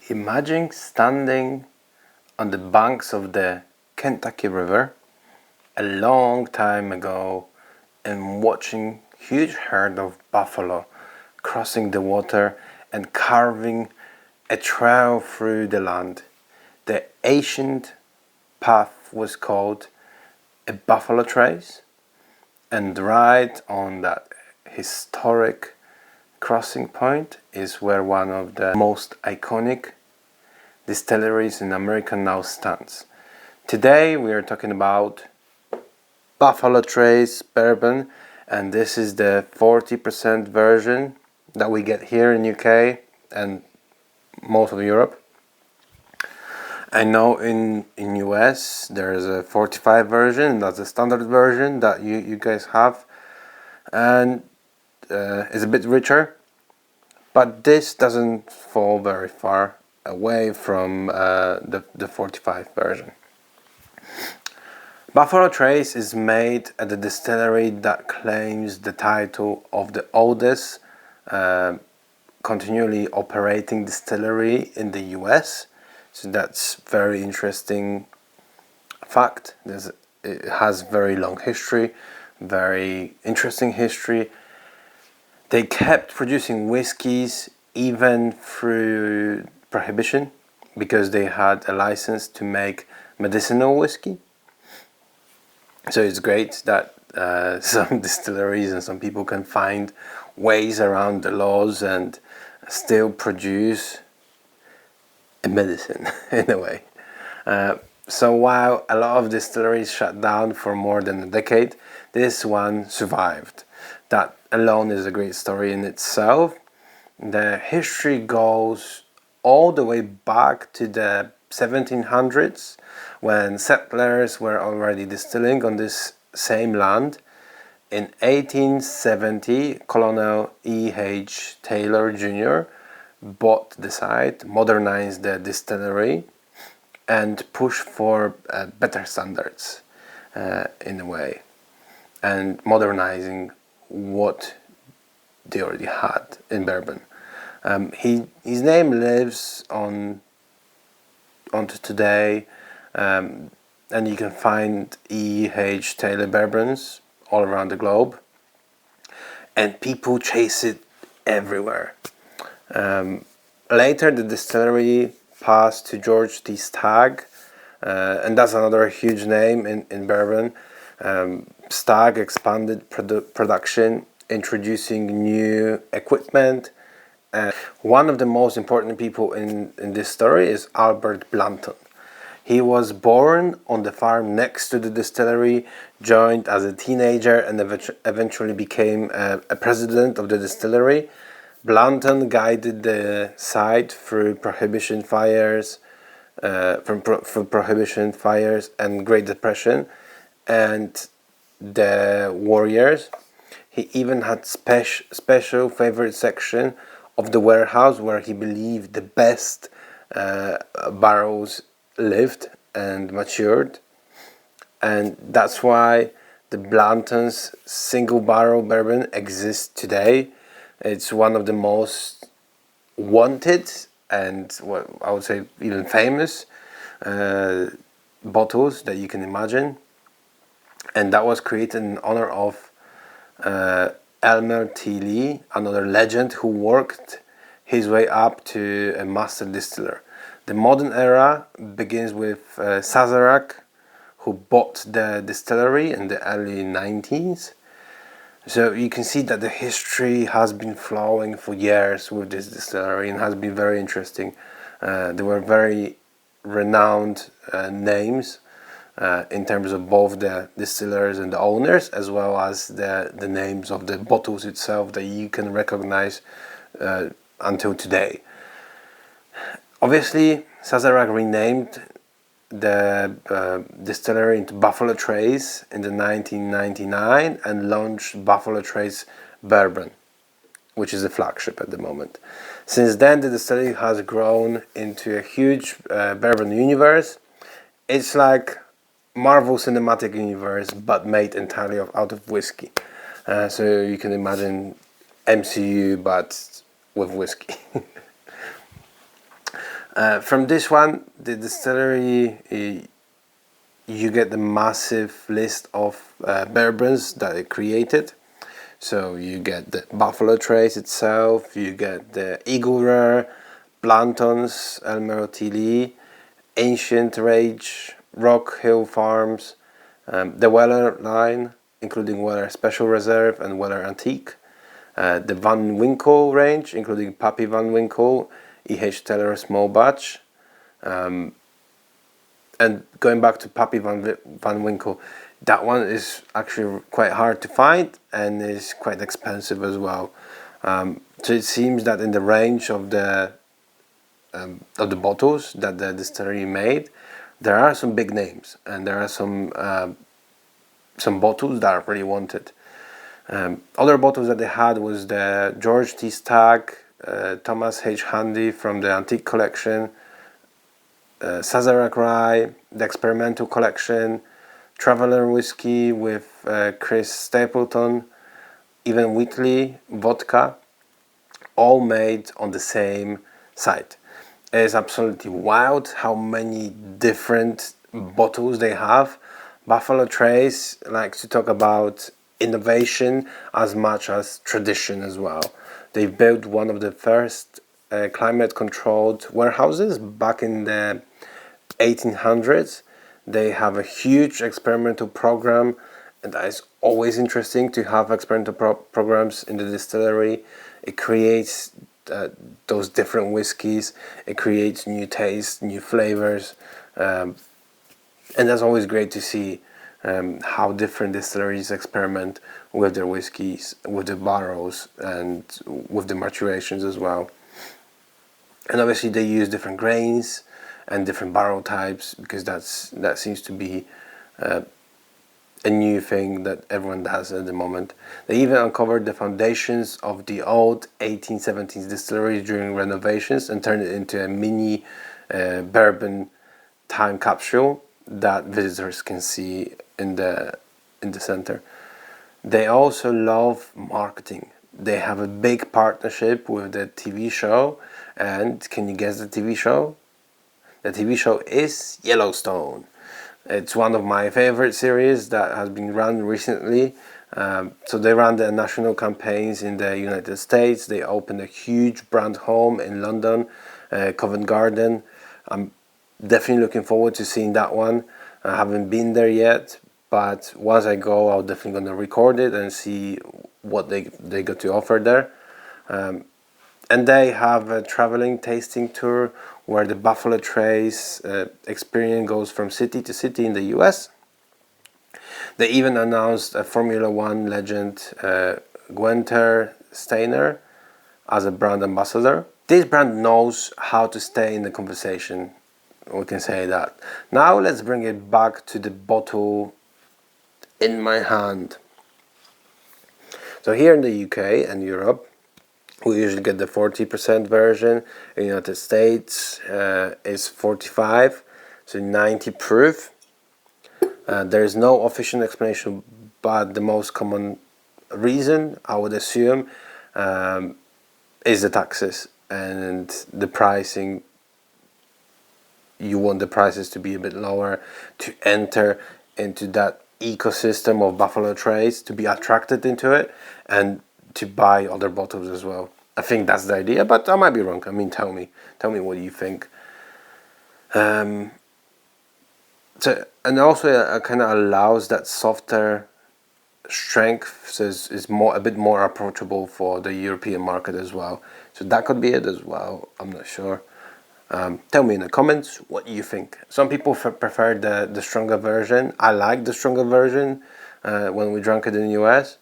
Imagine standing on the banks of the Kentucky River a long time ago and watching huge herd of buffalo crossing the water and carving a trail through the land. The ancient path was called a Buffalo Trace, and right on that historic crossing point is where one of the most iconic distilleries in America now stands. Today we are talking about Buffalo Trace Bourbon, and this is the 40% version that we get here in UK and most of Europe. I know in US there is a 45 version, that's the standard version that you guys have, and it's a bit richer, but this doesn't fall very far away from the 45 version. Buffalo Trace is made at the distillery that claims the title of the oldest continually operating distillery in the US. So that's very interesting fact. It has very long history, very interesting history. They kept producing whiskies even through Prohibition because they had a license to make medicinal whiskey. So it's great that some distilleries and some people can find ways around the laws and still produce a medicine in a way. So while a lot of distilleries shut down for more than a decade, this one survived. That alone is a great story in itself. The history goes all the way back to the 1700s when settlers were already distilling on this same land. In 1870, Colonel E.H. Taylor Jr. bought the site, modernized the distillery, and pushed for better standards in a way, and modernizing what they already had in bourbon. His name lives on onto today, and you can find E.H. Taylor bourbons all around the globe, and people chase it everywhere. Later, the distillery passed to George T. Stagg, and that's another huge name in bourbon. Stagg expanded production, introducing new equipment. One of the most important people in this story is Albert Blanton. He was born on the farm next to the distillery, joined as a teenager, and eventually became a president of the distillery. Blanton guided the site through Prohibition fires, through Prohibition fires and Great Depression, and the warriors. He even had special favorite section of the warehouse where he believed the best barrels lived and matured, and that's why the Blanton's single barrel bourbon exists today. It's one of the most wanted and what I would say even famous bottles that you can imagine, and that was created in honor of Elmer T. Lee, another legend who worked his way up to a master distiller. The modern era begins with Sazerac, who bought the distillery in the early 90s. So you can see that the history has been flowing for years with this distillery and has been very interesting. There were very renowned names in terms of both the distillers and the owners, as well as the names of the bottles itself that you can recognize until today. Obviously, Sazerac renamed the distillery into Buffalo Trace in the 1999 and launched Buffalo Trace Bourbon, which is a flagship at the moment. Since then, the distillery has grown into a huge bourbon universe. It's like Marvel Cinematic Universe, but made entirely out of whiskey. So you can imagine MCU, but with whiskey. From this one, the distillery, you get the massive list of bourbons that it created. So you get the Buffalo Trace itself, you get the Eagle Rare, Blanton's, Elmer Tilly, Ancient Rage, Rock Hill Farms, the Weller line, including Weller Special Reserve and Weller Antique, the Van Winkle range, including Pappy Van Winkle, E.H. Teller Small Batch, and going back to Pappy Van Winkle, that one is actually quite hard to find and is quite expensive as well. So it seems that in the range of the bottles that the distillery made, there are some big names and there are some bottles that are really wanted. Other bottles that they had was the George T. Stagg, Thomas H. Handy from the Antique Collection, Sazerac Rye, the Experimental Collection, Traveller Whisky with Chris Stapleton, even Wheatley Vodka, all made on the same site. It is absolutely wild how many different bottles they have. Buffalo Trace likes to talk about innovation as much as tradition as well. They built one of the first climate-controlled warehouses back in the 1800s. They have a huge experimental program, and that is always interesting to have experimental programs in the distillery. It creates those different whiskies, it creates new tastes, new flavors, and that's always great to see how different distilleries experiment with their whiskies, with the barrels, and with the maturations as well. And obviously they use different grains and different barrel types, because that seems to be a new thing that everyone does at the moment. They even uncovered the foundations of the old 1870s distilleries during renovations and turned it into a mini bourbon time capsule that visitors can see in the center. They also love marketing. They have a big partnership with the TV show, and can you guess the TV show? The TV show is Yellowstone. It's one of my favorite series that has been run recently. So they ran the national campaigns in the United States. They opened a huge brand home in London, Covent Garden. I'm definitely looking forward to seeing that one. I haven't been there yet, but once I go, I'm definitely going to record it and see what they got to offer there. And they have a traveling tasting tour where the Buffalo Trace experience goes from city to city in the US. They even announced a Formula One legend, Günther Steiner, as a brand ambassador. This brand knows how to stay in the conversation, we can say that. Now let's bring it back to the bottle in my hand. So here in the UK and Europe, we usually get the 40% version. In the United States is 45, so 90 proof. There is no official explanation, but the most common reason, I would assume, is the taxes and the pricing. You want the prices to be a bit lower to enter into that ecosystem of Buffalo Trace, to be attracted into it, and to buy other bottles as well. I think that's the idea, but I might be wrong. I mean, tell me what you think. So, and also it kind of allows that softer strength, so is a bit more approachable for the European market as well. So that could be it as well. I'm not sure. Tell me in the comments what you think. Some people prefer the stronger version. I like the stronger version when we drank it in the US.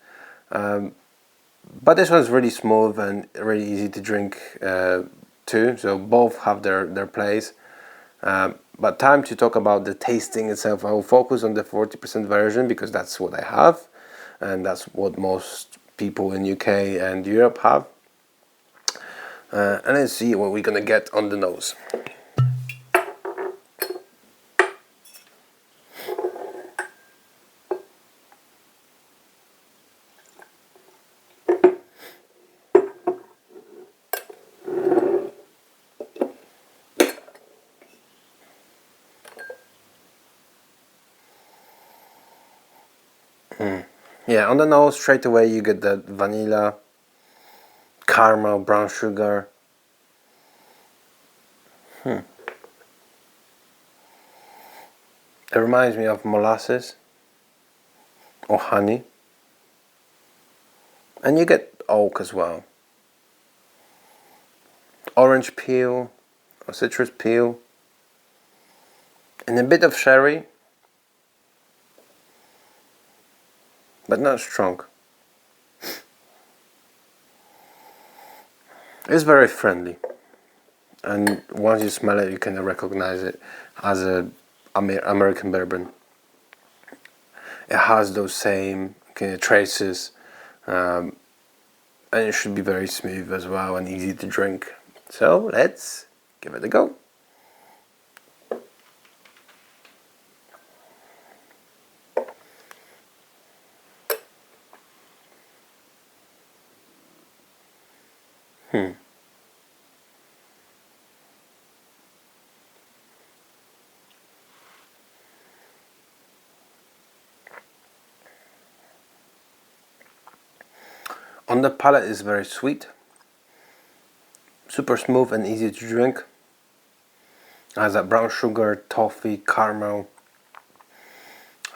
But this one's really smooth and really easy to drink too. So both have their place. But time to talk about the tasting itself. I will focus on the 40% version because that's what I have. And that's what most people in UK and Europe have. And let's see what we're gonna get on the nose. Yeah, on the nose straight away you get that vanilla, caramel, brown sugar. It reminds me of molasses or honey. And you get oak as well. Orange peel or citrus peel. And a bit of sherry. But not strong. It's very friendly. And once you smell it, you can recognize it as a American bourbon. It has those same kind of traces, and it should be very smooth as well and easy to drink. So let's give it a go. On the palate is very sweet, super smooth and easy to drink. It has that brown sugar, toffee, caramel,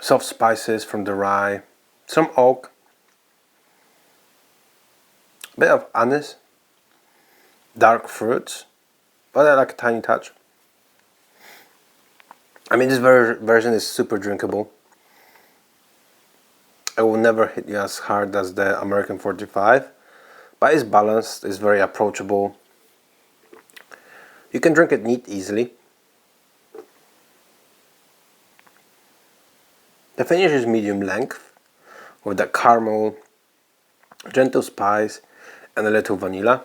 soft spices from the rye, some oak, a bit of anise, dark fruits, but I like a tiny touch. I mean, this version is super drinkable. It will never hit you as hard as the American 45, but it's balanced, it's very approachable. You can drink it neat easily. The finish is medium length with that caramel, gentle spice, and a little vanilla.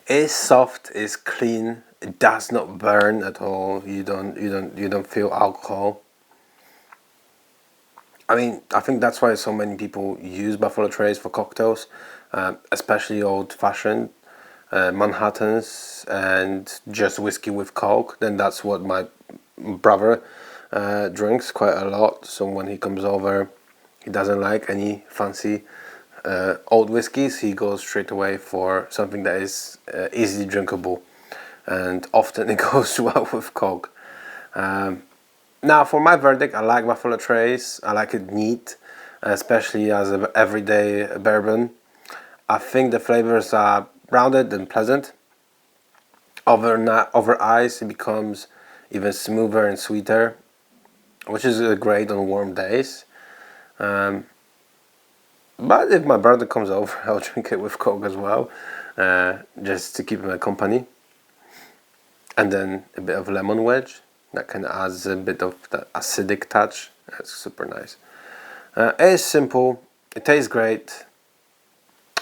It's soft, it's clean, it does not burn at all. You don't feel alcohol. I mean, I think that's why so many people use Buffalo Trace for cocktails, especially old-fashioned Manhattans and just whiskey with Coke. Then that's what my brother drinks quite a lot. So when he comes over, he doesn't like any fancy old whiskeys. He goes straight away for something that is easily drinkable, and often it goes well with Coke. Now, for my verdict, I like Buffalo Trace. I like it neat, especially as an everyday bourbon. I think the flavors are rounded and pleasant. Over ice, it becomes even smoother and sweeter, which is great on warm days. But if my brother comes over, I'll drink it with Coke as well, just to keep him company. And then a bit of lemon wedge. That kind of adds a bit of that acidic touch. That's super nice. It is simple, it tastes great,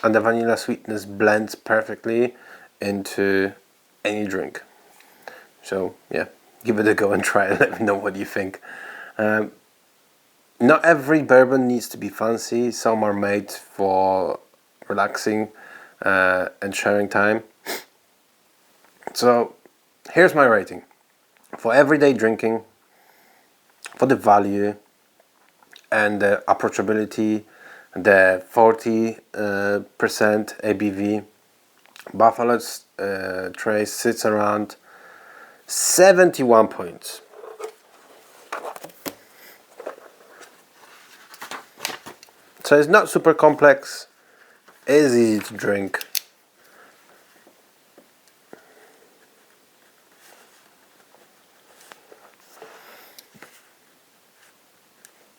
and the vanilla sweetness blends perfectly into any drink. So yeah, give it a go and try it. Let me know what you think. Not every bourbon needs to be fancy. Some are made for relaxing and sharing time. So here's my rating. For everyday drinking, for the value and the approachability, the 40% ABV, Buffalo Trace sits around 71 points. So it's not super complex, it is easy to drink.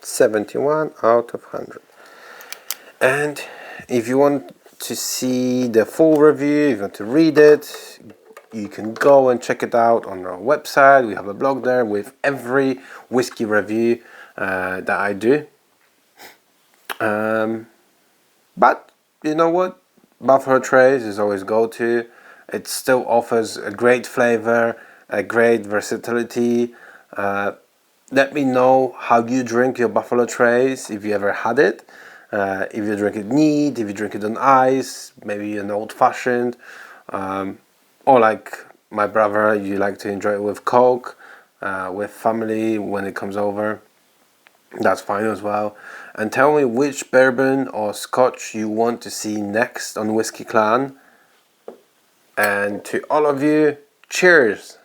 .71 out of 100. And if you want to see the full review, if you want to read it, you can go and check it out on our website. We have a blog there with every whiskey review that I do. But you know what? Buffalo Trace is always go-to. It still offers a great flavor, a great versatility. Let me know how you drink your Buffalo Trace, if you ever had it. If you drink it neat, if you drink it on ice, maybe an old-fashioned, or like my brother, you like to enjoy it with Coke, with family when it comes over. That's fine as well. And tell me which bourbon or scotch you want to see next on Whiskey Clan. And to all of you, cheers!